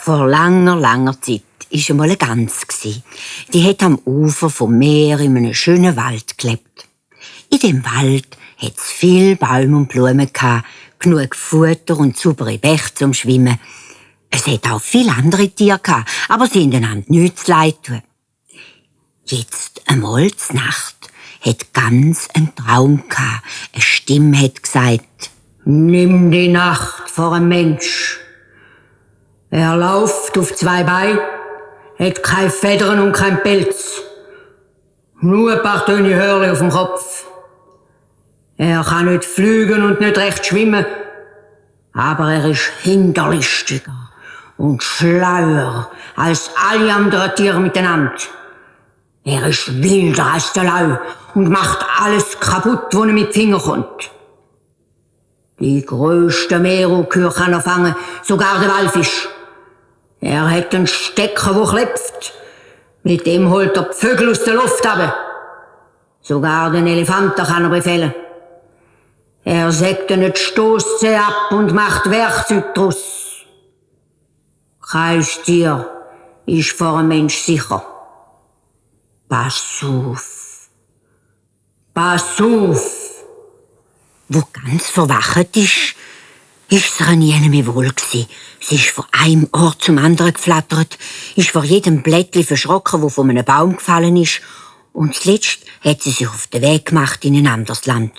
Vor langer, langer Zeit war einmal eine Gans. Die hat am Ufer vom Meer in einem schönen Wald gelebt. In dem Wald hat es viele Bäume und Blumen gehabt, genug Futter und saubere Bäche zum Schwimmen. Es hat auch viele andere Tiere gehabt, aber sie haben einander nichts zu leid tun. Jetzt einmal zur Nacht hat die Gans einen Traum gehabt. Eine Stimme hat gesagt: «Nimm die Nacht vor einem Mensch. Er läuft auf 2 Beinen, hat keine Federn und kein Pelz. Nur ein paar dünne Hörle auf dem Kopf. Er kann nicht fliegen und nicht recht schwimmen, aber er ist hinterlistiger und schlauer als alle anderen Tiere miteinander. Er ist wilder als der Lau und macht alles kaputt, wo er mit den Fingern kommt. Die grössten Meerungkühe kann er fangen, sogar der Walfisch. Er hat einen Stecker, der klebt. Mit dem holt er die Vögel aus der Luft runter. Sogar den Elefanten kann er befehlen. Er sägt ihnen die Stosszähne ab und macht Werkzeug draus. Kein Tier ist vor einem Mensch sicher. Pass auf! Pass auf!» Wo ganz verwacht ist es ihr nie mehr wohl gsi. Sie ist von einem Ort zum anderen geflattert, ist vor jedem Blättli verschrocken, wo von einem Baum gefallen ist, und zuletzt hat sie sich auf den Weg gemacht in ein anderes Land.